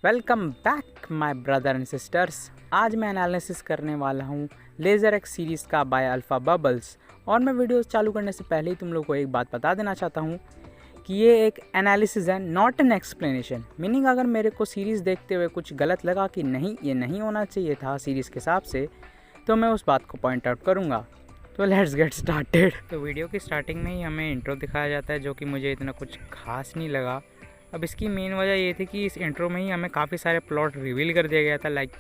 Welcome back my brother and sisters. आज मैं analysis करने वाला हूँ लेज़र एक्स सीरीज़ का बाय अल्फ़ा बबल्स। और मैं वीडियो चालू करने से पहले ही तुम लोग को एक बात बता देना चाहता हूँ कि ये एक एनालिसिस है, नॉट एन एक्सप्लेनेशन। मीनिंग अगर मेरे को सीरीज़ देखते हुए कुछ गलत लगा कि नहीं ये नहीं होना चाहिए था सीरीज़ के हिसाब से, तो मैं उस बात को पॉइंट आउट करूँगा। तो लेट्स गेट स्टार्टेड। तो वीडियो की स्टार्टिंग में ही हमें इंट्रो दिखाया जाता है, जो कि मुझे इतना कुछ खास नहीं लगा। अब इसकी मेन वजह ये थी कि इस इंट्रो में ही हमें काफ़ी सारे प्लॉट रिवील कर दिया गया था, लाइक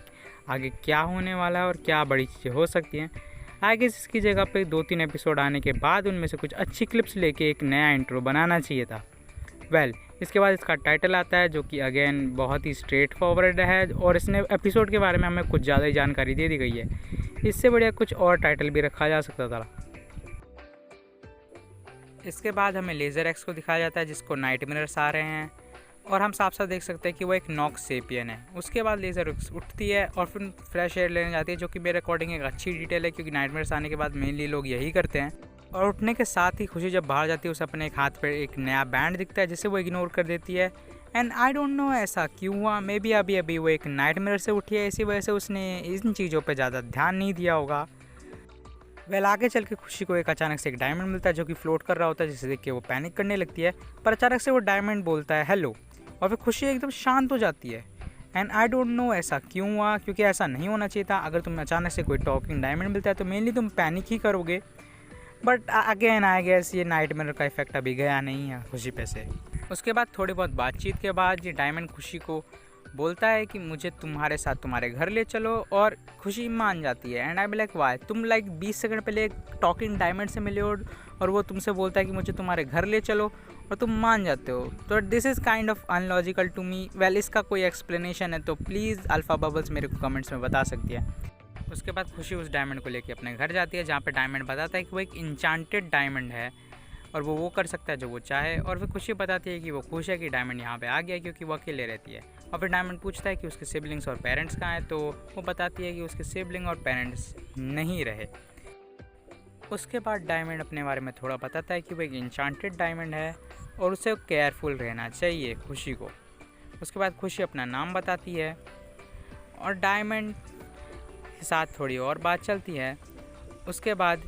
आगे क्या होने वाला है और क्या बड़ी चीज़ें हो सकती हैं। आगे इसकी जगह पे 2-3 एपिसोड आने के बाद उनमें से कुछ अच्छी क्लिप्स लेके एक नया इंट्रो बनाना चाहिए था। इसके बाद इसका टाइटल आता है, जो कि अगेन बहुत ही स्ट्रेट फॉरवर्ड है और इसने एपिसोड के बारे में हमें कुछ ज़्यादा ही जानकारी दे दी गई है। इससे बढ़िया कुछ और टाइटल भी रखा जा सकता था। इसके बाद हमें लेज़र एक्स को दिखाया जाता है, जिसको नाइट मिरर्स आ रहे हैं और हम साफ साफ देख सकते हैं कि वो एक नॉक्स सेपियन है। उसके बाद लेज़र एक्स उठती है और फिर फ्रेश एयर लेने जाती है, जो कि मेरे अकॉर्डिंग एक अच्छी डिटेल है, क्योंकि नाइट मिरर्स आने के बाद मेनली लोग यही करते हैं। और उठने के साथ ही खुशी जब बाहर जाती है, उसे अपने एक हाथ पर एक नया बैंड दिखता है, जिसे वो इग्नोर कर देती है। एंड आई डोंट नो ऐसा क्यों हुआ। मे बी अभी वो एक नाइट मिरर से उठी है, इसी वजह से उसने इन चीज़ों पर ज़्यादा ध्यान नहीं दिया होगा। आगे चल के खुशी को एक अचानक से एक डायमंड मिलता है, जो कि फ्लोट कर रहा होता है, जिसे देख के वो पैनिक करने लगती है। पर अचानक से वो डायमंड बोलता है हेलो, और फिर खुशी एकदम शांत हो जाती है। एंड आई डोंट नो ऐसा क्यों हुआ, क्योंकि ऐसा नहीं होना चाहिए था। अगर तुम्हें अचानक से कोई टॉकिंग डायमंड मिलता है तो मेनली तुम पैनिक ही करोगे। बट अगेन आई गेस ये नाइट मिरर का इफेक्ट अभी गया नहीं है खुशी पे से। उसके बाद थोड़ी बहुत बातचीत के बाद ये डायमंड खुशी को बोलता है कि मुझे तुम्हारे साथ तुम्हारे घर ले चलो, और खुशी मान जाती है। And I be like why, तुम लाइक 20 सेकंड पहले एक टॉकिंग डायमंड से मिले हो और वो तुमसे बोलता है कि मुझे तुम्हारे घर ले चलो और तुम मान जाते हो। तो this is kind of unlogical to me. इसका कोई एक्सप्लेनेशन है तो प्लीज़ अल्फ़ा बबल्स मेरे को कमेंट्स में बता सकती है। उसके बाद खुशी उस डायमंड को लेके अपने घर जाती है, जहाँ पे डायमंड बताता है कि वो एक इंचांटेड डायमंड है और वो कर सकता है जो वो चाहे। और फिर खुशी बताती है कि वो खुश है कि डायमंड यहाँ पे आ गया, क्योंकि वो अकेले रहती है। और फिर डायमंड पूछता है कि उसके सिबलिंग्स और पेरेंट्स कहाँ हैं, तो वो बताती है कि उसके सिबलिंग और पेरेंट्स नहीं रहे। उसके बाद डायमंड अपने बारे में थोड़ा बताता है कि वो एक इंचांटेड डायमंड है और उसे केयरफुल रहना चाहिए खुशी को। उसके बाद खुशी अपना नाम बताती है और डायमंड के साथ थोड़ी और बात चलती है। उसके बाद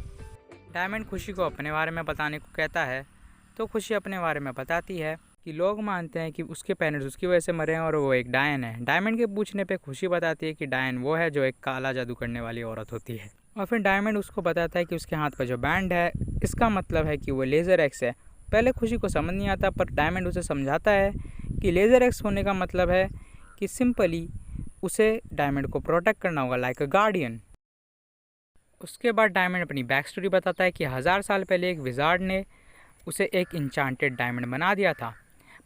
डायमंड खुशी को अपने बारे में बताने को कहता है, तो खुशी अपने बारे में बताती है कि लोग मानते हैं कि उसके पेरेंट्स उसकी वजह से मरे हैं और वो एक डायन है। डायमंड के पूछने पे खुशी बताती है कि डायन वो है जो एक काला जादू करने वाली औरत होती है। और फिर डायमंड उसको बताता है कि उसके हाथ का जो बैंड है, इसका मतलब है कि वो लेज़र एक्स है। पहले खुशी को समझ नहीं आता, पर डायमंड उसे समझाता है कि लेज़र एक्स होने का मतलब है कि सिंपली उसे डायमंड को प्रोटेक्ट करना होगा, लाइक अ गार्डियन। उसके बाद डायमंड अपनी बैक स्टोरी बताता है कि 1000 साल पहले एक विजार्ड ने उसे एक इंचांटेड डायमंड बना दिया था,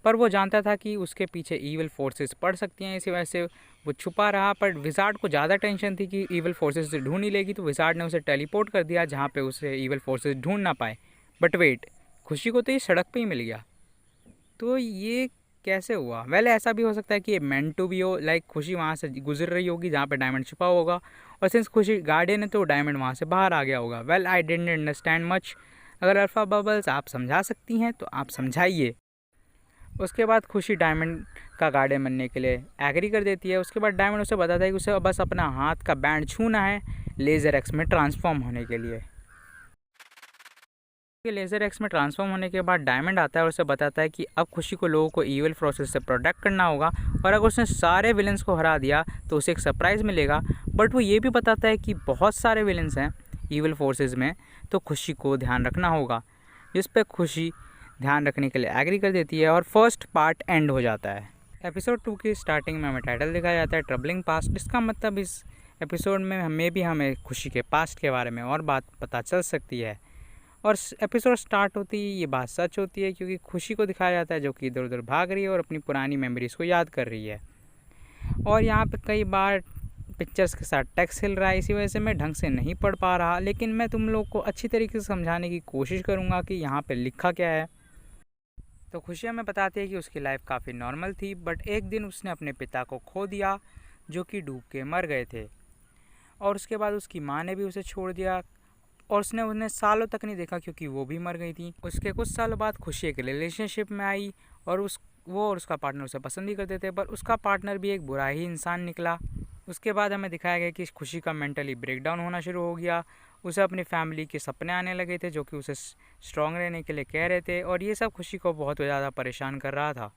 पर वो जानता था कि उसके पीछे ईविल फोर्सेस पड़ सकती हैं, इसी वजह से वो छुपा रहा। पर विजार्ड को ज़्यादा टेंशन थी कि ईविल फोर्सेस उसे ढूंढ नहीं लेगी, तो विजार्ड ने उसे टेलीपोर्ट कर दिया जहाँ पे उसे ईविल फोर्सेस ढूंढ ना पाए। बट वेट, खुशी को तो ये सड़क पे ही मिल गया, तो ये कैसे हुआ? ऐसा भी हो सकता है कि ये मेंट टू बी हो, लाइक खुशी वहाँ से गुजर रही होगी जहाँ पे डायमंड छुपा होगा, और सिंस खुशी गार्डियन है तो डायमंड वहाँ से बाहर आ गया होगा। I didn't understand much. अगर अल्फ़ा बबल्स आप समझा सकती हैं तो आप समझाइए। उसके बाद खुशी डायमंड का गार्डियन बनने के लिए एग्री कर देती है। उसके बाद डायमंड उसे बताता है कि उसे बस अपना हाथ का बैंड छूना है लेज़र एक्स में ट्रांसफॉर्म होने के लिए। लेज़र एक्स में ट्रांसफॉर्म होने के बाद डायमंड आता है और उसे बताता है कि अब खुशी को लोगों को ईविल फोर्सेस से प्रोटेक्ट करना होगा, और अगर उसने सारे विलन्स को हरा दिया तो उसे एक सरप्राइज़ मिलेगा। बट वो ये भी बताता है कि बहुत सारे विलन्स हैं ईविल फोर्सेस में, तो खुशी को ध्यान रखना होगा, जिस पर खुशी ध्यान रखने के लिए एग्री कर देती है और फर्स्ट पार्ट एंड हो जाता है। एपिसोड 2 की स्टार्टिंग में हमें टाइटल दिखाया जाता है ट्रबलिंग पास्ट। इसका मतलब इस एपिसोड में हमें खुशी के पास्ट के बारे में और बात पता चल सकती है। और एपिसोड स्टार्ट होती ही ये बात सच होती है, क्योंकि खुशी को दिखाया जाता है जो कि इधर उधर भाग रही है और अपनी पुरानी मेमोरीज़ को याद कर रही है। और यहाँ पे कई बार पिक्चर्स के साथ टेक्स्ट हिल रहा है, इसी वजह से मैं ढंग से नहीं पढ़ पा रहा, लेकिन मैं तुम लोग को अच्छी तरीके से समझाने की कोशिश करूँगा कि यहाँ पे लिखा क्या है। तो खुशी हमें बताती है कि उसकी लाइफ काफ़ी नॉर्मल थी, बट एक दिन उसने अपने पिता को खो दिया, जो कि डूब के मर गए थे। और उसके बाद उसकी माँ ने भी उसे छोड़ दिया और उसने उन्हें सालों तक नहीं देखा, क्योंकि वो भी मर गई थी। उसके कुछ सालों बाद खुशी एक रिलेशनशिप में आई और उस वो और उसका पार्टनर उसे पसंद ही करते थे, पर उसका पार्टनर भी एक बुरा ही इंसान निकला। उसके बाद हमें दिखाया गया कि खुशी का मेंटली ब्रेकडाउन होना शुरू हो गया। उसे अपनी फैमिली के सपने आने लगे थे जो कि उसे स्ट्रांग रहने के लिए कह रहे थे, और ये सब खुशी को बहुत ज़्यादा परेशान कर रहा था।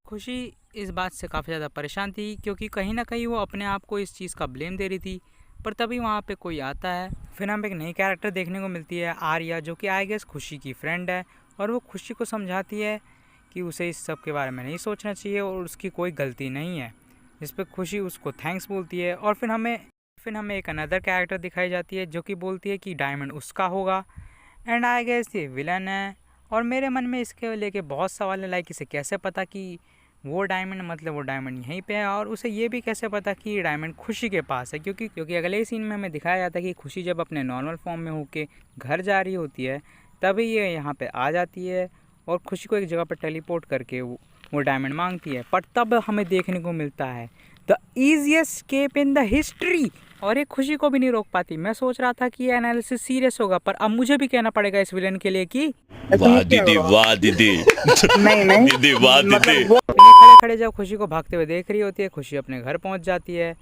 खुशी इस बात से काफ़ी ज़्यादा परेशान थी क्योंकि कहीं ना कहीं वो अपने आप को इस चीज़ का ब्लेम दे रही थी। पर तभी वहाँ पे कोई आता है। फिर हमें एक नई कैरेक्टर देखने को मिलती है, आर्या, जो कि आई गेस खुशी की फ्रेंड है, और वो खुशी को समझाती है कि उसे इस सब के बारे में नहीं सोचना चाहिए और उसकी कोई गलती नहीं है, जिस पर खुशी उसको थैंक्स बोलती है। और फिर हमें एक अनदर कैरेक्टर दिखाई जाती है जो कि बोलती है कि डायमंड उसका होगा, एंड आई गेस ये विलन है। और मेरे मन में इसके लेके बहुत सवाल है, लाइक इसे कैसे पता कि वो डायमंड, मतलब वो डायमंड यहीं पे है, और उसे ये भी कैसे पता कि ये डायमंड खुशी के पास है, क्योंकि अगले सीन में हमें दिखाया जाता है कि खुशी जब अपने नॉर्मल फॉर्म में होके घर जा रही होती है तभी ये यहाँ पे आ जाती है और खुशी को एक जगह पर टेलीपोर्ट करके वो डायमंड मांगती है। पर तब हमें देखने को मिलता है the easiest escape in the history, और ये खुशी को भी नहीं रोक पाती। मैं सोच रहा था कि ये एनालिसिस सीरियस होगा, पर अब मुझे भी कहना पड़ेगा इस विलन के लिए कि वाह दीदी, वाह दीदी। नहीं दीदी, वाह दीदी। खड़े खड़े जब खुशी को भागते हुए देख रही होती है, खुशी अपने घर पहुंच जाती है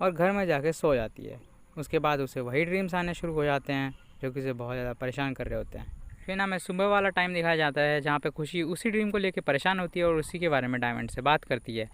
और घर में जाके सो जाती है। उसके बाद उसे वही ड्रीम्स आने शुरू हो जाते हैं जो कि उसे बहुत ज़्यादा परेशान कर रहे होते हैं। फिर ना हमें सुबह वाला टाइम दिखाया जाता है जहाँ पे खुशी उसी ड्रीम को लेकर परेशान होती है और उसी के बारे में डायमंड से बात करती है।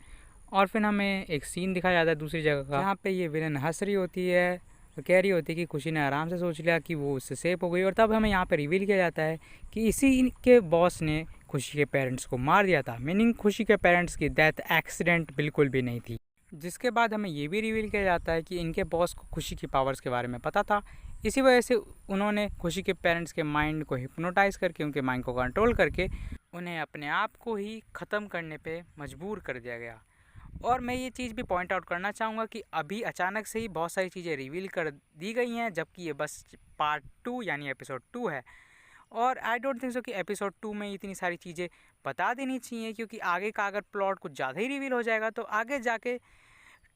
और फिर हमें एक सीन दिखाया जाता है दूसरी जगह का, जहाँ पे ये विलन हंस रही होती है और कह रही होती है कि खुशी ने आराम से सोच लिया कि वो उससे सेफ हो गई। और तब हमें यहाँ पे रिवील किया जाता है कि इसी के बॉस ने खुशी के पेरेंट्स को मार दिया था, मीनिंग खुशी के पेरेंट्स की डेथ एक्सीडेंट बिल्कुल भी नहीं थी। जिसके बाद हमें ये भी रिवील किया जाता है कि इनके बॉस को खुशी की पावर्स के बारे में पता था, इसी वजह से उन्होंने खुशी के पेरेंट्स के माइंड को हिप्नोटाइज करके, उनके माइंड को कंट्रोल करके उन्हें अपने आप को ही ख़त्म करने पे मजबूर कर दिया गया। और मैं ये चीज़ भी पॉइंट आउट करना चाहूँगा कि अभी अचानक से ही बहुत सारी चीज़ें रिवील कर दी गई हैं, जबकि ये बस पार्ट 2 यानी एपिसोड 2 है। और आई डोंट थिंक सो कि एपिसोड 2 में इतनी सारी चीज़ें बता देनी चाहिए, क्योंकि आगे का अगर प्लॉट कुछ ज़्यादा ही रिवील हो जाएगा तो आगे जाके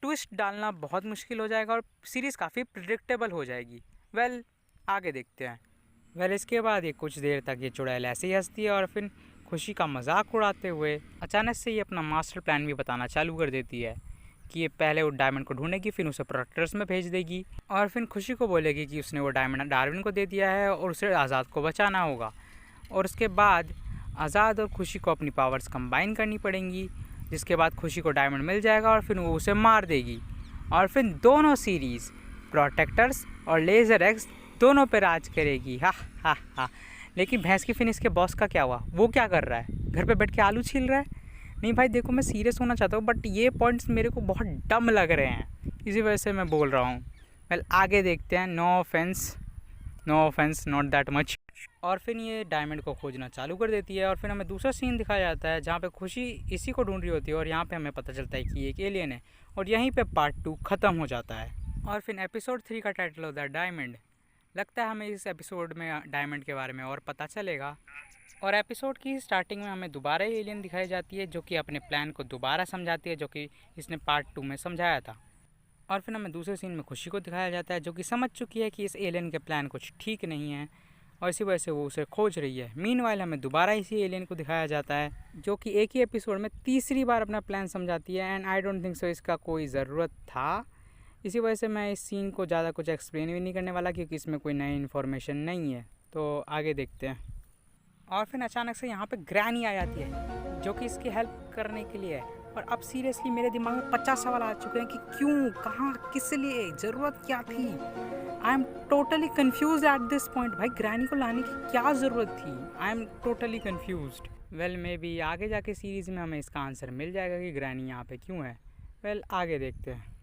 ट्विस्ट डालना बहुत मुश्किल हो जाएगा और सीरीज़ काफ़ी प्रिडिक्टेबल हो जाएगी। वेल, आगे देखते हैं। इसके बाद ये कुछ देर तक ये चुड़ैल ऐसे ही हंसती है और फिर खुशी का मजाक उड़ाते हुए अचानक से ये अपना मास्टर प्लान भी बताना चालू कर देती है कि ये पहले वो डायमंड को ढूंढेगी, फिर उसे प्रोटेक्टर्स में भेज देगी, और फिर खुशी को बोलेगी कि उसने वो डायमंड डार्विन को दे दिया है और उसे आज़ाद को बचाना होगा। और उसके बाद आज़ाद और खुशी को अपनी पावर्स कंबाइन करनी पड़ेंगी, जिसके बाद खुशी को डायमंड मिल जाएगा और फिर वो उसे मार देगी। और फिर दोनों सीरीज़ प्रोटेक्टर्स और लेज़र एक्स दोनों पे राज करेगी। हा हा हा। लेकिन भैंस की फिनिश के बॉस का क्या हुआ? वो क्या कर रहा है? घर पे बैठ के आलू छील रहा है? नहीं भाई देखो, मैं सीरियस होना चाहता हूँ, बट ये पॉइंट्स मेरे को बहुत डम लग रहे हैं, इसी वजह से मैं बोल रहा हूँ। वेल, आगे देखते हैं। No offence, not that much. और फिर ये डायमंड को खोजना चालू कर देती है और फिर हमें दूसरा सीन दिखाया जाता है जहाँ पे खुशी इसी को ढूंढ रही होती है और यहाँ पे हमें पता चलता है कि ये एक एलियन है, और यहीं पे पार्ट 2 ख़त्म हो जाता है। और फिर एपिसोड 3 का टाइटल होता है डायमंड। लगता है हमें इस एपिसोड में डायमंड के बारे में और पता चलेगा। और एपिसोड की स्टार्टिंग में हमें दोबारा एलियन दिखाई जाती है जो कि अपने प्लान को दोबारा समझाती है, जो कि इसने पार्ट 2 में समझाया था। और फिर हमें दूसरे सीन में खुशी को दिखाया जाता है जो कि समझ चुकी है कि इस एलियन के प्लान कुछ ठीक नहीं है और इसी वजह से वो उसे खोज रही है। मीनवाइल हमें दोबारा इसी एलियन को दिखाया जाता है जो कि एक ही एपिसोड में तीसरी बार अपना प्लान समझाती है, and I don't think so इसका कोई ज़रूरत था। इसी वजह से मैं इस सीन को ज़्यादा कुछ एक्सप्लेन भी नहीं करने वाला, क्योंकि इसमें कोई नई इन्फॉर्मेशन नहीं है। तो आगे देखते हैं। और फिर अचानक से यहाँ पे ग्रैनी आ जाती है जो कि इसकी हेल्प करने के लिए है। और अब सीरियसली मेरे दिमाग में 50 सवाल आ चुके हैं कि क्यों, कहाँ, किस लिए, ज़रूरत क्या थी। I am totally confuse at this point. भाई ग्रैनी को लाने की क्या ज़रूरत थी? I am totally confused. Well, may be आगे जाके सीरीज़ में हमें इसका आंसर मिल जाएगा कि ग्रैनी यहाँ पे क्यों है। वेल, आगे देखते हैं।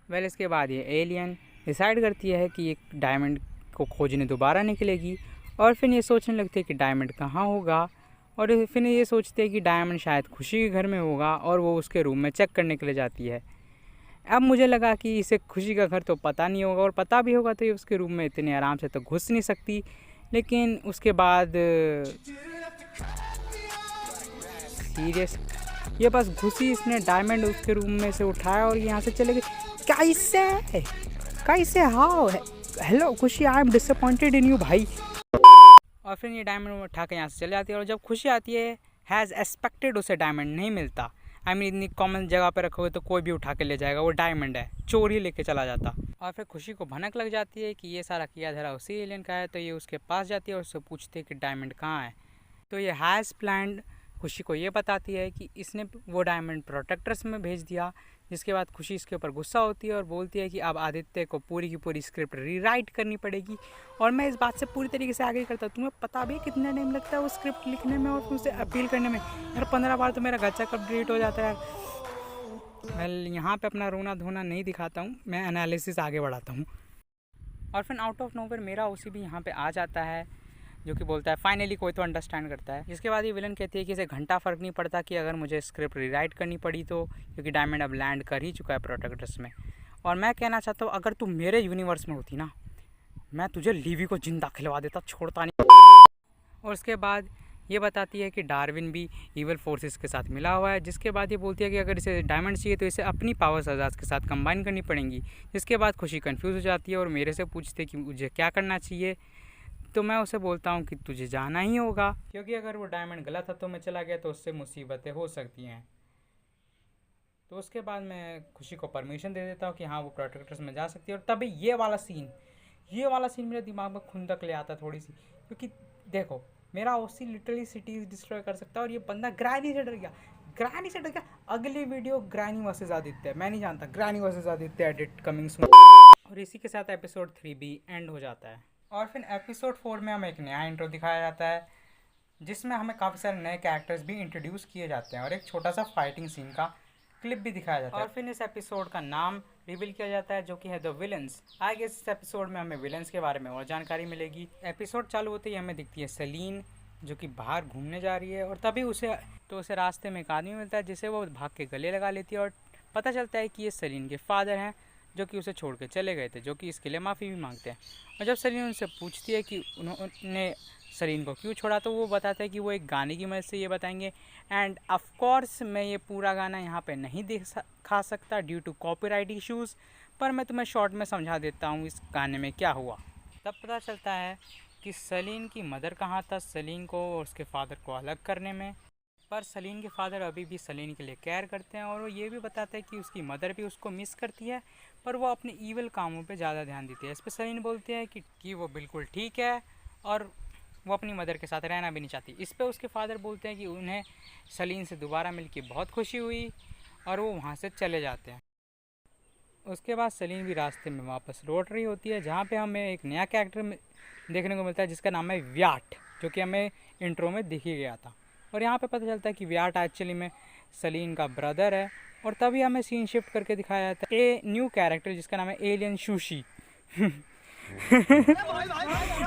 वेल, इसके बाद ये एलियन डिसाइड करती है कि एक डायमंड को खोजने दोबारा निकलेगी और फिर ये सोचने लगती है कि डायमंड कहाँ होगा, और फिर ये सोचते हैं कि डायमंड शायद खुशी के घर में होगा और वो उसके रूम में चेक करने के लिए जाती है। अब मुझे लगा कि इसे खुशी का घर तो पता नहीं होगा, और पता भी होगा तो ये उसके रूम में इतने आराम से तो घुस नहीं सकती। लेकिन उसके बाद सीरियस ये बस घुसी, इसने डायमंड उसके रूम में से उठाया और यहाँ से चले गए। कैसे हाउ हेलो खुशी, I am disappointed in you भाई। और फिर ये डायमंड उठा के यहाँ से चले जाती है, और जब खुशी आती है हैज़ एक्सपेक्टेड उसे डायमंड नहीं मिलता। आई मीन इतनी कॉमन जगह पे रखोगे तो कोई भी उठा के ले जाएगा, वो डायमंड है, चोर ही लेके चला जाता। और फिर खुशी को भनक लग जाती है कि ये सारा किया धरा उसी एलियन का है, तो ये उसके पास जाती है और उससे पूछती है कि डायमंड कहाँ है। तो ये हैज़ प्लान्ड खुशी को ये बताती है कि इसने वो डायमंड प्रोटेक्टर्स में भेज दिया, जिसके बाद खुशी इसके ऊपर गुस्सा होती है और बोलती है कि अब आदित्य को पूरी की पूरी स्क्रिप्ट रीराइट करनी पड़ेगी। और मैं इस बात से पूरी तरीके से आगे करता हूँ, तुम्हें पता भी कितना टाइम लगता है वो स्क्रिप्ट लिखने में और फिर उसे अपील करने में। यार 15 बार तो मेरा गच्चा कब डिलीट हो जाता है यार। मैं यहाँ पे अपना रोना धोना नहीं दिखाता हूँ, मैं एनालिसिस आगे बढ़ाता हूँ। और फिर आउट ऑफ नोवेयर मेरा उसी भी यहाँ पे आ जाता है, जो कि बोलता है फाइनली कोई तो अंडरस्टैंड करता है। जिसके बाद ये विलन कहती है कि इसे घंटा फ़र्क नहीं पड़ता कि अगर मुझे स्क्रिप्ट रीराइट करनी पड़ी तो, क्योंकि डायमंड अब लैंड कर ही चुका है प्रोटेक्टर्स में। और मैं कहना चाहता हूँ अगर तू मेरे यूनिवर्स में होती ना, मैं तुझे लीवी को जिंदा खिलवा देता, छोड़ता नहीं। और उसके बाद ये बताती है कि डार्विन भी ईवल फोर्सेस के साथ मिला हुआ है। जिसके बाद ये बोलती है कि अगर इसे डायमंड चाहिए तो इसे अपनी पावर्स आजाद के साथ कंबाइन करनी पड़ेंगी। जिसके बाद खुशी कंफ्यूज हो जाती है और मेरे से पूछती है कि मुझे क्या करना चाहिए। तो मैं उसे बोलता हूँ कि तुझे जाना ही होगा, क्योंकि अगर वो डायमंड गलत हाथों में चला गया तो उससे मुसीबतें हो सकती हैं। तो उसके बाद मैं खुशी को परमिशन दे देता हूँ कि हाँ वो प्रोटेक्टर्स में जा सकती है। और तभी ये वाला सीन मेरे दिमाग में खुंदक ले आता थोड़ी सी, क्योंकि देखो मेरा ओसी लिटरली सिटीज डिस्ट्रॉय कर सकता है और ये बंदा ग्रैनी से डर गया। अगली वीडियो ग्रैनी वर्सेस आदित्य, मैं नहीं जानता, granny versus Aditya edit coming soon. और इसी के साथ एपिसोड 3 भी एंड हो जाता है। और फिर एपिसोड 4 में हमें एक नया इंट्रो दिखाया जाता है, जिसमें हमें काफ़ी सारे नए कैरेक्टर्स भी इंट्रोड्यूस किए जाते हैं और एक छोटा सा फाइटिंग सीन का क्लिप भी दिखाया जाता है। और फिर इस एपिसोड का नाम रिवील किया जाता है, जो कि है द विलन्स। आई गेस इस एपिसोड में हमें विलन्स के बारे में और जानकारी मिलेगी। एपिसोड चालू होते ही हमें दिखती है सेलिन, जो कि बाहर घूमने जा रही है। और तभी उसे रास्ते में एक आदमी मिलता है, जिसे वो भाग के गले लगा लेती है और पता चलता है कि ये सेलिन के फादर हैं, जो कि उसे छोड़ के चले गए थे, जो कि इसके लिए माफ़ी भी मांगते हैं। और जब सेलिन उनसे पूछती है कि उन्होंने सेलिन को क्यों छोड़ा, तो वो बताता है कि वो एक गाने की मदद से ये बताएंगे। एंड ऑफ कोर्स मैं ये पूरा गाना यहाँ पे नहीं दिखा सकता ड्यू टू कॉपीराइट इश्यूज़, पर मैं तुम्हें शॉर्ट में समझा देता हूँ इस गाने में क्या हुआ। तब पता चलता है कि सेलिन की मदर कहाँ था सेलिन को और उसके फादर को अलग करने में, पर सेलिन के फादर अभी भी सेलिन के लिए केयर करते हैं। और वो ये भी बताते हैं कि उसकी मदर भी उसको मिस करती है, पर वो अपने ईवल कामों पे ज़्यादा ध्यान देती है। इस पर सेलिन बोलती है कि वो बिल्कुल ठीक है और वो अपनी मदर के साथ रहना भी नहीं चाहती। इस पर उसके फादर बोलते हैं कि उन्हें सेलिन से दोबारा मिलकर बहुत खुशी हुई और वो वहाँ से चले जाते हैं। उसके बाद सेलिन भी रास्ते में वापस लौट रही होती है, जहाँ पे हमें एक नया कैरेक्टर देखने को मिलता है, जिसका नाम है व्याट, जो कि हमें इंट्रो में दिख ही गया था। और यहाँ पे पता चलता है कि व्याट एक्चुअली में सेलिन का ब्रदर है। और तभी हमें सीन शिफ्ट करके दिखाया जाता है ए न्यू कैरेक्टर, जिसका नाम है एलियन सुशी।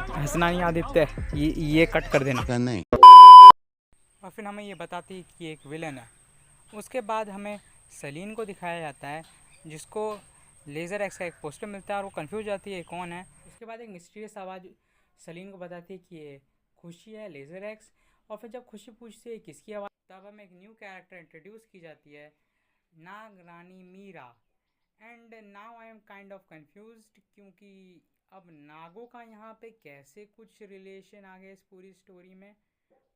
हंसना नहीं आदित्य, ये कट कर देना नहीं। और फिर हमें ये बताती है कि एक विलन है। उसके बाद हमें सेलिन को दिखाया जाता है, जिसको लेज़र एक्स का एक पोस्टर मिलता है और वो कंफ्यूज हो जाती है कौन है। उसके बाद एक मिस्टीरियस आवाज़ सेलिन को बताती है कि ये खुशी है, लेज़र एक्स। और फिर जब खुशी पूछती है किसकी आवाज़, तब हमें एक न्यू कैरेक्टर इंट्रोड्यूस की जाती है, Naag Rani Meera. And now I am kind of confused, क्योंकि अब नागों का यहाँ पे कैसे कुछ रिलेशन आ गया इस पूरी स्टोरी में,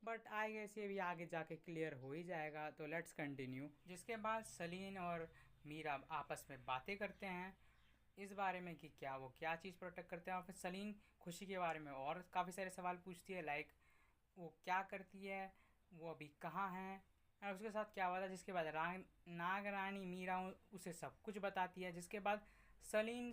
बट आई गेस ये भी आगे जाके क्लियर हो ही जाएगा। तो लेट्स कंटिन्यू। जिसके बाद सेलिन और मीरा आपस में बातें करते हैं इस बारे में कि क्या चीज़ प्रोटेक्ट करते हैं। और फिर सेलिन खुशी के बारे में और काफ़ी सारे सवाल पूछती है, लाइक वो क्या करती है, वो अभी कहाँ है और उसके साथ क्या हुआ था। जिसके बाद नाग रानी मीरा उसे सब कुछ बताती है। जिसके बाद सेलिन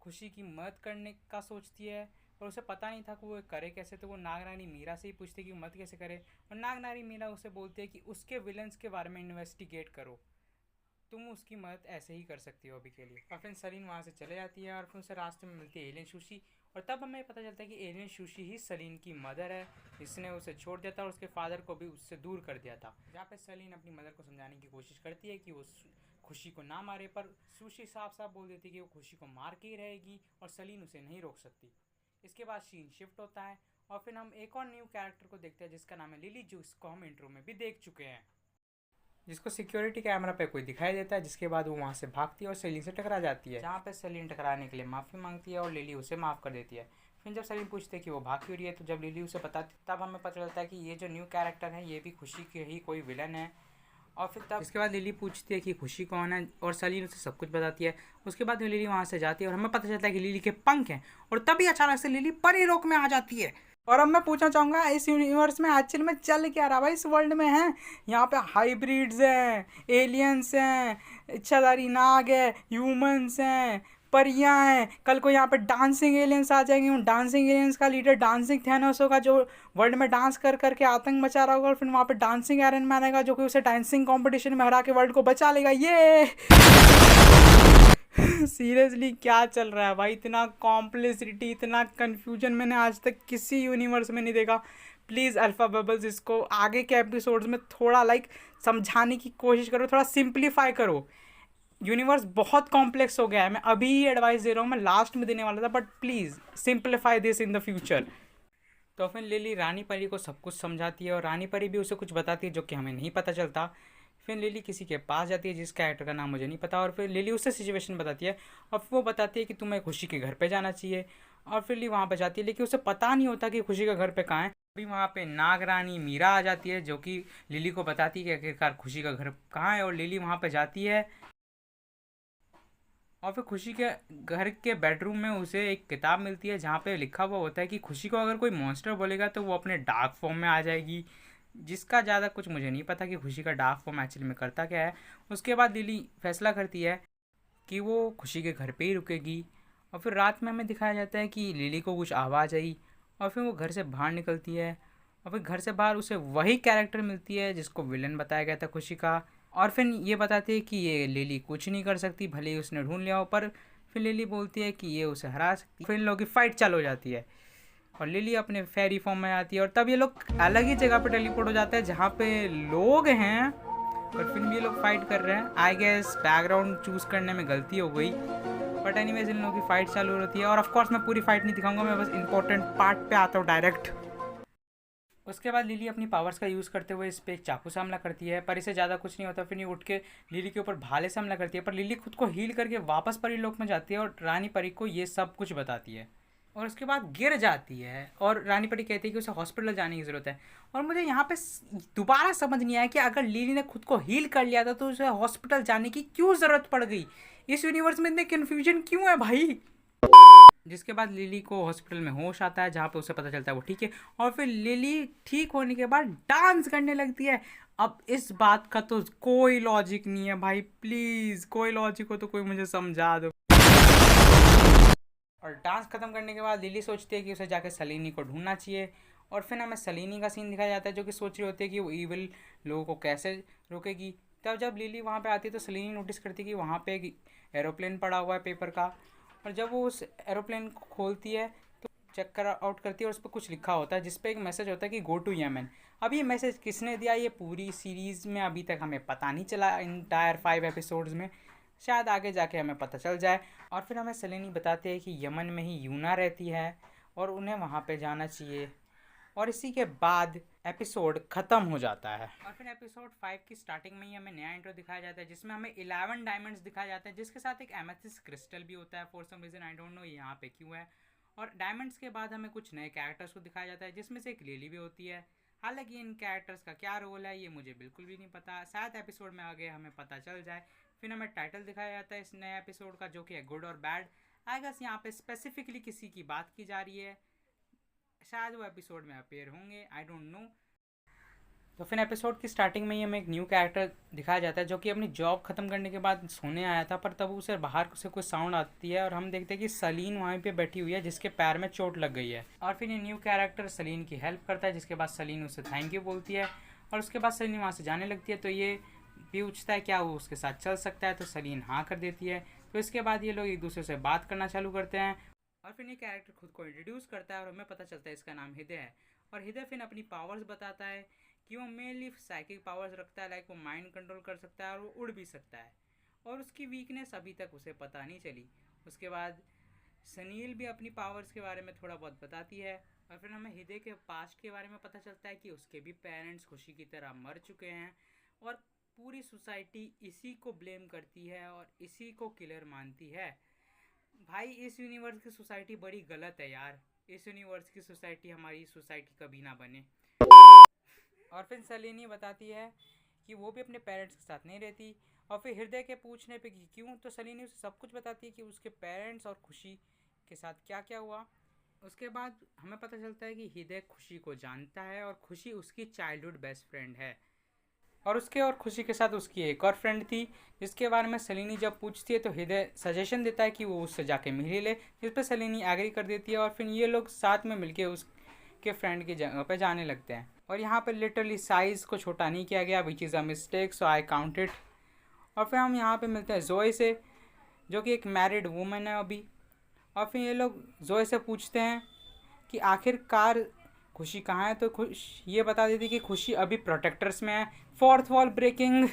खुशी की मदद करने का सोचती है, और उसे पता नहीं था कि वो करे कैसे, तो वो नाग रानी मीरा से ही पूछती है कि मदद कैसे करे। और नाग रानी मीरा उसे बोलती है कि उसके विलन्स के बारे में इन्वेस्टिगेट करो, तुम उसकी मदद ऐसे ही कर सकती हो अभी के लिए। और फिर सेलिन वहाँ से चले जाती है और फिर उसे रास्ते में मिलती है एलियन सुशी। और तब हमें पता चलता है कि एलियन सुशी ही सेलिन की मदर है, जिसने उसे छोड़ दिया था और उसके फादर को भी उससे दूर कर दिया था। जहाँ पे सेलिन अपनी मदर को समझाने की कोशिश करती है कि वो खुशी को ना मारे, पर सुशी साफ साफ बोल देती है कि वो खुशी को मार के ही रहेगी और सेलिन उसे नहीं रोक सकती। इसके बाद सीन शिफ्ट होता है और फिर हम एक और न्यू कैरेक्टर को देखते हैं, जिसका नाम है लिली, जिसको हम इंट्रो में भी देख चुके हैं, जिसको सिक्योरिटी कैमरा पे कोई दिखाई देता है। जिसके बाद वो वहाँ से भागती है और सेलिन से टकरा जाती है, जहाँ पे सेलिन टकराने के लिए माफ़ी मांगती है और लिली उसे माफ़ कर देती है। फिर जब सलीम पूछते कि वो भाग क्यों रही है, तो जब लिली उसे बताती तब हमें पता चलता है कि ये जो न्यू कैरेक्टर है ये भी खुशी के ही कोई विलन है। और फिर तब इसके बाद लिली पूछती है कि खुशी कौन है, और सलीम उसे सब कुछ बताती है। उसके बाद में लिली वहाँ से जाती है और हमें पता चलता है कि लिली के पंख हैं, और तभी अचानक से लिली परी लोक में आ जाती है। और अब मैं पूछना चाहूँगा, इस यूनिवर्स में एक्चुअल में चल क्या रहा है भाई, इस वर्ल्ड में है यहाँ पे हाइब्रिड्स हैं, एलियंस हैं, इच्छाधारी नाग है, ह्यूमंस हैं, परियां हैं, कल को यहाँ पे डांसिंग एलियंस आ जाएंगे। उन डांसिंग एलियंस का लीडर डांसिंग थैनोस होगा जो वर्ल्ड में डांस कर करके आतंक मचा रहा होगा, और फिर वहाँ पे डांसिंग आयरन मैन आएगा जो कि उसे डांसिंग कंपटीशन में हरा के वर्ल्ड को बचा लेगा। ये सीरियसली क्या चल रहा है भाई, इतना कॉम्प्लेक्सिटी, इतना कन्फ्यूजन मैंने आज तक किसी यूनिवर्स में नहीं देखा। प्लीज़ अल्फ़ा बबल्स इसको आगे के एपिसोड्स में थोड़ा समझाने की कोशिश करो, थोड़ा सिंप्लीफाई करो। यूनिवर्स बहुत कॉम्प्लेक्स हो गया है, मैं अभी ही एडवाइस दे रहा हूँ, मैं लास्ट में देने वाला था, but please simplify this in the future. तो फिर लिली रानी परी को सब कुछ समझाती है, और रानी परी भी उसे कुछ बताती है जो कि हमें नहीं पता चलता। फिर लिली किसी के पास जाती है जिस कैरेक्टर का नाम मुझे नहीं पता, और फिर लिली उससे सिचुएशन बताती है, और वो बताती है कि तुम्हें खुशी के घर पे जाना चाहिए। और फिर लिली वहाँ पे जाती है, लेकिन उसे पता नहीं होता कि खुशी का घर पे कहाँ है। अभी वहाँ पे नाग रानी मीरा आ जाती है जो कि लिली को बताती है कि आखिरकार खुशी का घर कहाँ है, और लिली वहाँ पे जाती है। और फिर खुशी के घर के बेडरूम में उसे एक किताब मिलती है जहाँ पे लिखा हुआ होता है कि खुशी को अगर कोई मॉन्स्टर बोलेगा तो वो अपने डार्क फॉर्म में आ जाएगी, जिसका ज़्यादा कुछ मुझे नहीं पता कि खुशी का डार्क फॉर्म एक्चुअली में करता क्या है। उसके बाद लिली फैसला करती है कि वो खुशी के घर पे ही रुकेगी। और फिर रात में हमें दिखाया जाता है कि लिली को कुछ आवाज़ आई, और फिर वो घर से बाहर निकलती है, और फिर घर से बाहर उसे वही कैरेक्टर मिलती है जिसको विलन बताया गया था खुशी का। और फिर ये बताती है कि ये लिली कुछ नहीं कर सकती, भले ही उसने ढूंढ लिया हो, पर फिर लिली बोलती है कि ये उसे हरा सकती। फिर इन लोगों की फाइट चालू हो जाती है, और लिली अपने फेरी फॉर्म में आती है, और तब ये लोग अलग ही जगह पे टेलीपोर्ट हो जाते हैं जहाँ पे लोग हैं, पर फिर भी ये लोग फाइट कर रहे हैं। आई गेस बैकग्राउंड चूज़ करने में गलती हो गई, बट एनीवेज इन लोगों की फाइट चालू होती है। और ऑफकोर्स मैं पूरी फाइट नहीं दिखाऊंगा, मैं बस इंपॉर्टेंट पार्ट पे आता हूँ डायरेक्ट। उसके बाद लिली अपनी पावर्स का यूज़ करते हुए इस पर एक चाकू से हमला करती है, पर इसे ज़्यादा कुछ नहीं होता। फिर ये उठ के लिली के ऊपर भाले से हमला करती है, पर लिली खुद को हील करके वापस परी लोक में जाती है और रानी परी को ये सब कुछ बताती है, और उसके बाद गिर जाती है। और रानी परी कहती है कि उसे हॉस्पिटल जाने की ज़रूरत है। और मुझे यहाँ पे दोबारा समझ नहीं आया कि अगर लिली ने खुद को हील कर लिया था तो उसे हॉस्पिटल जाने की क्यों ज़रूरत पड़ गई। इस यूनिवर्स में इतने कन्फ्यूजन क्यों है भाई। जिसके बाद लिली को हॉस्पिटल में होश आता है, जहाँ पे उसे पता चलता है वो ठीक है, और फिर लिली ठीक होने के बाद डांस करने लगती है। अब इस बात का तो कोई लॉजिक नहीं है भाई, प्लीज़ कोई लॉजिक हो तो कोई मुझे समझा दो। और डांस खत्म करने के बाद लिली सोचती है कि उसे जाके सलीनी को ढूंढना चाहिए, और फिर हमें सलीनी का सीन दिखाया जाता है जो कि सोच रही होती है कि वो ईविल लोगों को कैसे रोकेगी। तब जब लिली वहाँ पे आती है तो सलीनी नोटिस करती है कि वहाँ पे एक एरोप्लेन पड़ा हुआ है पेपर का, और जब वो उस एरोप्लेन को खोलती है तो चेक कर आउट करती है, और उस पर कुछ लिखा होता है जिस पे एक मैसेज होता है कि गो टू यमन। अब ये मैसेज किसने दिया ये पूरी सीरीज़ में अभी तक हमें पता नहीं चला, इंटायर 5 एपिसोड्स में, शायद आगे जाके हमें पता चल जाए। और फिर हमें सलीनी बताते हैं कि यमन में ही यूना रहती है और उन्हें वहाँ पे जाना चाहिए, और इसी के बाद एपिसोड ख़त्म हो जाता है। और फिर एपिसोड 5 की स्टार्टिंग में ही हमें नया इंट्रो दिखाया जाता है जिसमें हमें 11 डायमंड्स दिखाए जाते हैं, जिसके साथ एक एमेथिस्ट क्रिस्टल भी होता है। For some reason I don't know यहाँ पे क्यों है। और डायमंड्स के बाद हमें कुछ नए कैरेक्टर्स को दिखाया जाता है जिसमें से एक लिली भी होती है। हालांकि इन कैरेक्टर्स का क्या रोल है ये मुझे बिल्कुल भी नहीं पता, शायद एपिसोड में आगे हमें पता चल जाए। फिर हमें टाइटल दिखाया जाता है इस नए एपिसोड का जो कि है गुड और बैड। आई गेस यहाँ पे स्पेसिफिकली किसी की बात की जा रही है, शायद वो एपिसोड में अपेयर होंगे, आई डोंट नो। तो फिर एपिसोड की स्टार्टिंग में ही हमें एक न्यू कैरेक्टर दिखाया जाता है जो कि अपनी जॉब ख़त्म करने के बाद सोने आया था, पर तब उसे बाहर से कुछ साउंड आती है और हम देखते हैं कि सलीन वहीं पे बैठी हुई है जिसके पैर में चोट लग गई है। और फिर ये न्यू कैरेक्टर सलीन की हेल्प करता है, जिसके बाद सलीन उसे थैंक यू बोलती है, और उसके बाद सलीन वहाँ से जाने लगती है। तो ये पूछता है क्या वो उसके साथ चल सकता है, तो सलीन हाँ कर देती है। तो इसके बाद ये लोग एक दूसरे से बात करना चालू करते हैं, और फिर ये कैरेक्टर खुद को इंट्रोड्यूस करता है और हमें पता चलता है इसका नाम हृदय है। और हृदय फिर अपनी पावर्स बताता है कि वो मेनली साइकिक पावर्स रखता है, लाइक वो माइंड कंट्रोल कर सकता है और वो उड़ भी सकता है, और उसकी वीकनेस अभी तक उसे पता नहीं चली। उसके बाद सनील भी अपनी पावर्स के बारे में थोड़ा बहुत बताती है, और फिर हमें हृदय के पास्ट के बारे में पता चलता है कि उसके भी पेरेंट्स खुशी की तरह मर चुके हैं, और पूरी सोसाइटी इसी को ब्लेम करती है और इसी को किलर मानती है। भाई इस यूनिवर्स की सोसाइटी बड़ी गलत है यार, इस यूनिवर्स की सोसाइटी हमारी सोसाइटी कभी ना बने। और फिर सलीनी बताती है कि वो भी अपने पेरेंट्स के साथ नहीं रहती। और फिर हृदय के पूछने पे कि क्यों, तो सलीनी उसे सब कुछ बताती है कि उसके पेरेंट्स और खुशी के साथ क्या क्या हुआ। उसके बाद हमें पता चलता है कि हृदय खुशी को जानता है और खुशी उसकी चाइल्डहुड बेस्ट फ्रेंड है। और उसके और खुशी के साथ उसकी एक और फ्रेंड थी जिसके बारे में सलीनी जब पूछती है तो हृदय सजेशन देता है कि वो उससे जाके मिल ही ले, जिस पर सलीनी एग्री कर देती है। और फिर ये लोग साथ में मिलके उसके फ्रेंड की जगह पे जाने लगते हैं। और यहाँ पर लिटरली साइज़ को छोटा नहीं किया गया, which is a mistake, so I counted. और फिर हम यहाँ पे मिलते हैं जोए से, जो कि एक मैरिड वूमन है अभी। और फिर ये लोग जोए से पूछते हैं कि आखिरकार खुशी कहाँ है, तो खुश ये बता देती कि खुशी अभी प्रोटेक्टर्स में है। Fourth wall breaking,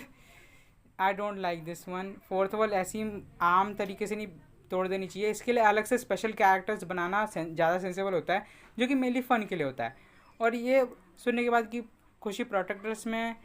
I don't like this one. Fourth wall ऐसी आम तरीके से नहीं तोड़ देनी चाहिए, इसके लिए अलग से स्पेशल कैरेक्टर्स बनाना ज़्यादा सेंसेबल होता है, जो कि मेनली फ़न के लिए होता है। और ये सुनने के बाद कि खुशी प्रोटेक्टर्स में,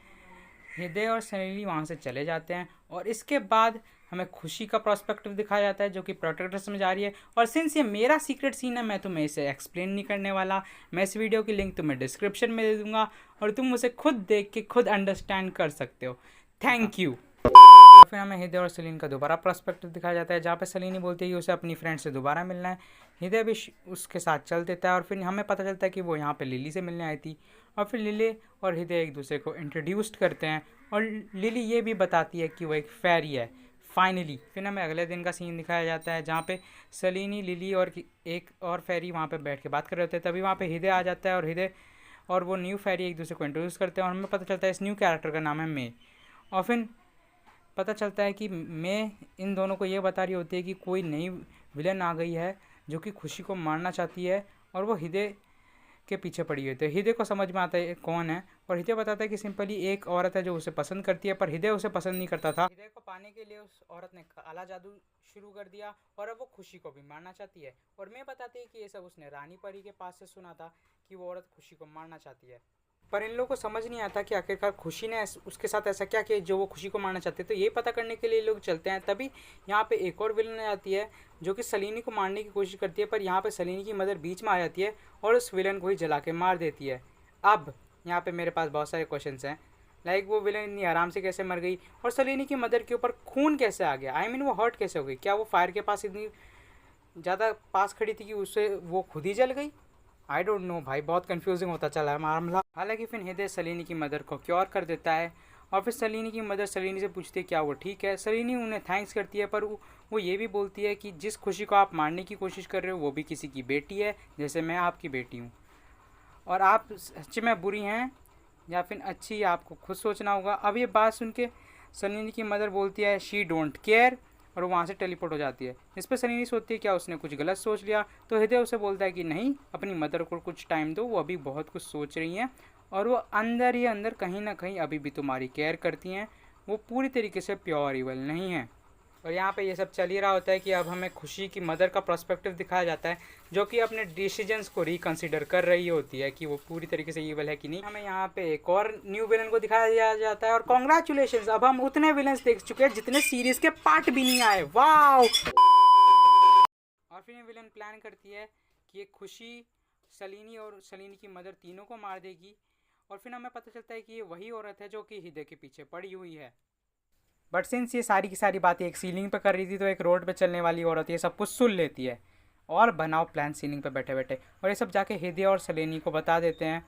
हृदय और सलीनी वहाँ से चले जाते हैं। और इसके बाद हमें खुशी का प्रोस्पेक्टिव दिखाया जाता है जो कि प्रोटेक्टर्स में जा रही है। और सिंस ये मेरा सीक्रेट सीन है, मैं तुम्हें इसे एक्सप्लेन नहीं करने वाला। मैं इस वीडियो की लिंक तुम्हें डिस्क्रिप्शन में दे दूंगा और तुम उसे खुद देख के खुद अंडरस्टैंड कर सकते हो। Thank you. और फिर हमें हृदय और सलीनी का दोबारा प्रोस्पेक्टिव दिखाया जाता है, जहाँ पे सलीनी बोलती है कि उसे अपनी फ्रेंड से दोबारा मिलना है। हृदय भी उसके साथ चल देता है। और फिर हमें पता चलता है कि वो यहाँ पे लिली से मिलने आई थी। और फिर लिली और हृदय एक दूसरे को इंट्रोड्यूस्ड करते हैं और लिली ये भी बताती है कि वो एक फेरी है फाइनली। फिर हमें अगले दिन का सीन दिखाया जाता है जहाँ पे सलीनी, लिली और एक और फेरी वहाँ पे बैठ के बात कर रहे होते हैं। तभी वहाँ पे हृदय आ जाता है और हृदय और वो न्यू फेरी एक दूसरे को इंट्रोड्यूस करते हैं। और हमें पता चलता है इस न्यू कैरेक्टर का नाम है मे। और फिर पता चलता है कि मैं इन दोनों को ये बता रही होती है कि कोई नई विलन आ गई है जो कि खुशी को मारना चाहती है और वो हृदय के पीछे पड़ी हुई है। हृदय को समझ में आता है कौन है और हृदय बताता है कि सिंपली एक औरत है जो उसे पसंद करती है, पर हृदय उसे पसंद नहीं करता था। हृदय को पाने के लिए उस औरत ने काला जादू शुरू कर दिया और अब वो खुशी को भी मारना चाहती है। और मैं बताती है कि ये सब उसने रानी परी के पास से सुना था कि वो औरत खुशी को मारना चाहती है। पर इन लोगों को समझ नहीं आता कि आखिरकार खुशी ने उसके साथ ऐसा क्या किया जो वो खुशी को मारना चाहते। तो ये पता करने के लिए लोग चलते हैं। तभी यहाँ पे एक और विलन आती है जो कि सलीनी को मारने की कोशिश करती है, पर यहाँ पे सलीनी की मदर बीच में आ जाती है और उस विलन को ही जला के मार देती है। अब यहाँ पे मेरे पास बहुत सारे क्वेश्चंस हैं, लाइक वो विलन इतनी आराम से कैसे मर गई और सलीनी की मदर के ऊपर खून कैसे आ गया। आई मीन वो हर्ट कैसे हो गई? क्या वो फायर के पास इतनी ज़्यादा पास खड़ी थी कि उससे वो खुद ही जल गई? आई डोंट नो भाई, बहुत कंफ्यूजिंग होता चला है मामला। हालांकि फिर हृदय सलीनी की मदर को क्योर कर देता है और फिर सलीनी की मदर सलीनी से पूछती है क्या वो ठीक है। सलीनी उन्हें थैंक्स करती है, पर वो ये भी बोलती है कि जिस खुशी को आप मारने की कोशिश कर रहे हो वो भी किसी की बेटी है, जैसे मैं आपकी बेटी हूँ। और आप सच में बुरी हैं या फिर अच्छी, आपको खुद सोचना होगा। अब ये बात सुन के सलीनी की मदर बोलती है शी डोंट केयर और वो वहाँ से टेलीपोर्ट हो जाती है। इस पर सलीनी सोचती है क्या उसने कुछ गलत सोच लिया, तो हृदय उसे बोलता है कि नहीं, अपनी मदर को कुछ टाइम दो, वो अभी बहुत कुछ सोच रही हैं और वो अंदर ही अंदर कहीं ना कहीं अभी भी तुम्हारी केयर करती हैं, वो पूरी तरीके से प्योर इवल नहीं है। और यहाँ पे ये सब चल ही रहा होता है कि अब हमें खुशी की मदर का पर्सपेक्टिव दिखाया जाता है जो कि अपने डिसीजंस को रिकंसिडर कर रही होती है कि वो पूरी तरीके से ईवल है कि नहीं। हमें यहाँ पे एक और न्यू विलन को दिखाया जाता है और कॉन्ग्रेचुलेशंस, अब हम उतने विलन्स देख चुके हैं जितने सीरीज के पार्ट भी नहीं आए। वाओ। और फिर ये विलन प्लान करती है कि ये खुशी, सलीनी और सलीनी की मदर तीनों को मार देगी। और फिर हमें पता चलता है कि ये वही औरत है जो कि हृदय के पीछे पड़ी हुई है। बट सिंस ये सारी की सारी बातें एक सीलिंग पे कर रही थी, तो एक रोड पे चलने वाली औरत ये सब कुछ सुन लेती है और बनाओ प्लान सीलिंग पे बैठे बैठे, और ये सब जाके हृदय और सलीनी को बता देते हैं।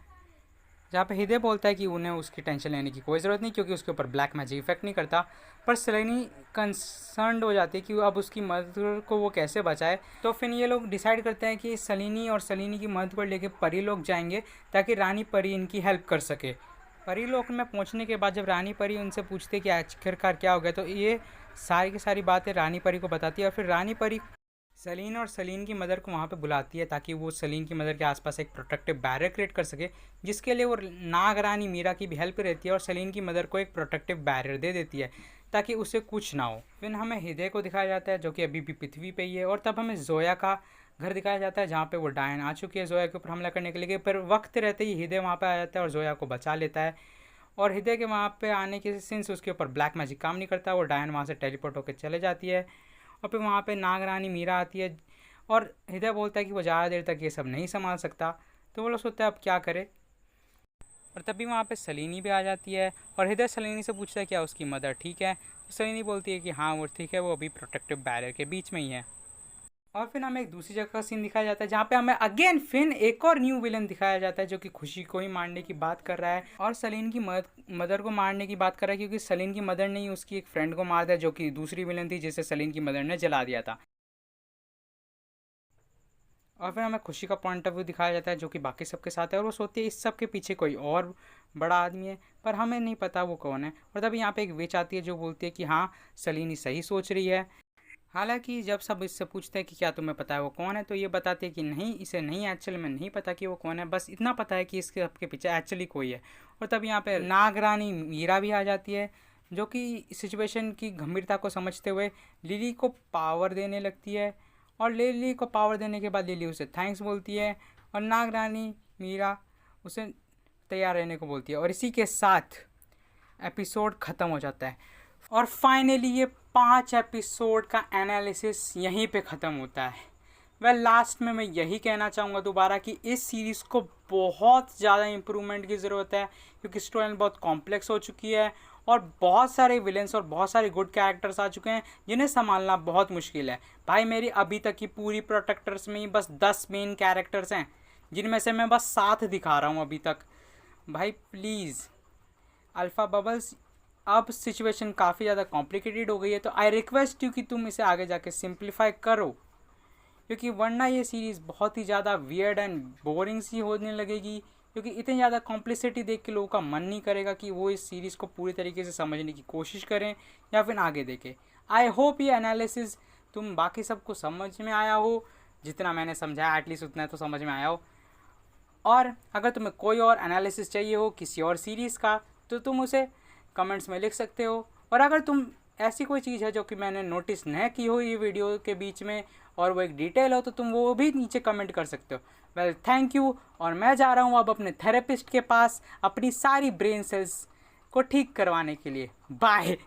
जहाँ पे हृदय बोलता है कि उन्हें उसकी टेंशन लेने की कोई ज़रूरत नहीं क्योंकि उसके ऊपर ब्लैक मैजिक इफेक्ट नहीं करता। पर सलीनी कंसर्न्ड हो जाती है कि अब उसकी मदर को वो कैसे बचाए। तो फिर ये लोग डिसाइड करते हैं कि सलीनी और सलीनी की मदद को लेके परी लोग जाएंगे ताकि रानी परी इनकी हेल्प कर सके। परी लोक में पहुंचने के बाद जब रानी परी उनसे पूछते कि आखिरकार क्या हो गया, तो ये सारी की सारी बातें रानी परी को बताती है। और फिर रानी परी सलीन और सलीन की मदर को वहाँ पे बुलाती है ताकि वो सलीन की मदर के आसपास एक प्रोटेक्टिव बैरियर क्रिएट कर सके, जिसके लिए वो नागरानी मीरा की भी हेल्प रहती है और सलीन की मदर को एक प्रोटेक्टिव बैरियर दे देती है ताकि उसे कुछ ना हो। फिर हमें हृदय को दिखाया जाता है जो कि अभी भी पृथ्वी पे ही है, और तब हमें जोया का घर दिखाया जाता है जहाँ पे वो डायन आ चुकी है जोया के ऊपर हमला करने के लिए। पर वक्त रहते ही हृदय वहाँ पे आ जाता है और जोया को बचा लेता है। और हृदय के वहाँ पे आने के सिंस उसके ऊपर ब्लैक मैजिक काम नहीं करता, वो डायन वहाँ से टेलीपोर्ट होकर चले जाती है। और फिर वहाँ पे नागरानी मीरा आती है और हृदय बोलता है कि वो ज़्यादा देर तक ये सब नहीं संभाल सकता। तो वो लोग सोचते हैं अब क्या करे। और तभी वहाँ पे सलीनी भी आ जाती है और हृदय सलीनी से पूछता है क्या उसकी मदर ठीक है। तो सलीनी बोलती है कि हाँ वो ठीक है, वो अभी प्रोटेक्टिव बैरियर के बीच में ही है। और फिर हमें एक दूसरी जगह का सीन दिखाया जाता है जहाँ पे हमें अगेन फिन एक और न्यू विलन दिखाया जाता है जो कि खुशी को ही मारने की बात कर रहा है और सलीन की मदर को मारने की बात कर रहा है, क्योंकि सलीन की मदर ने ही उसकी एक फ्रेंड को मार दिया जो कि दूसरी विलन थी जिसे सलीन की मदर ने जला दिया था। और फिर हमें खुशी का पॉइंट ऑफ व्यू दिखाया जाता है जो कि बाकी सबके साथ है और वो सोचती है इस सब के पीछे कोई और बड़ा आदमी है, पर हमें नहीं पता वो कौन है। और तभी यहाँ पे एक विच आती है जो बोलती है कि हाँ सलीनी सही सोच रही है। हालांकि जब सब इससे पूछते हैं कि क्या तुम्हें पता है वो कौन है, तो ये बताती है कि नहीं, इसे नहीं एक्चुअली में नहीं पता कि वो कौन है, बस इतना पता है कि इसके सबके पीछे एक्चुअली कोई है। और तब यहाँ पे नागरानी मीरा भी आ जाती है जो कि सिचुएशन की गंभीरता को समझते हुए लिली को पावर देने लगती है। और लिली को पावर देने के बाद लिली उसे थैंक्स बोलती है और नागरानी मीरा उसे तैयार रहने को बोलती है। और इसी के साथ एपिसोड ख़त्म हो जाता है और फाइनली ये 5 एपिसोड का एनालिसिस यहीं पे ख़त्म होता है। लास्ट में मैं यही कहना चाहूँगा दोबारा कि इस सीरीज़ को बहुत ज़्यादा इम्प्रूवमेंट की ज़रूरत है, क्योंकि स्टोरी लाइन बहुत कॉम्प्लेक्स हो चुकी है और बहुत सारे विलेंस और बहुत सारे गुड कैरेक्टर्स आ चुके हैं जिन्हें संभालना बहुत मुश्किल है। भाई मेरी अभी तक की पूरी प्रोटेक्टर्स में ही बस 10 मेन कैरेक्टर्स हैं, जिनमें से मैं बस 7 दिखा रहा हूँ अभी तक। भाई प्लीज़ अल्फ़ा बबल्स, अब सिचुएशन काफ़ी ज़्यादा कॉम्प्लिकेटेड हो गई है, तो आई रिक्वेस्ट यू कि तुम इसे आगे जाके सिंप्लीफाई करो, क्योंकि वरना ये सीरीज़ बहुत ही ज़्यादा वियर्ड एंड बोरिंग सी होने लगेगी, क्योंकि इतनी ज़्यादा कॉम्प्लिसिटी देख के लोगों का मन नहीं करेगा कि वो इस सीरीज़ को पूरी तरीके से समझने की कोशिश करें या फिर आगे देखें। आई होप ये एनालिसिस तुम बाकी सबको समझ में आया हो, जितना मैंने समझाया एटलीस्ट उतना तो समझ में आया हो। और अगर तुम्हें कोई और एनालिसिस चाहिए हो किसी और सीरीज़ का तो तुम उसे कमेंट्स में लिख सकते हो। और अगर तुम ऐसी कोई चीज़ है जो कि मैंने नोटिस न की हो ये वीडियो के बीच में और वो एक डिटेल हो, तो तुम वो भी नीचे कमेंट कर सकते हो। Thank you. और मैं जा रहा हूँ अब अपने थेरेपिस्ट के पास अपनी सारी ब्रेन सेल्स को ठीक करवाने के लिए। बाय।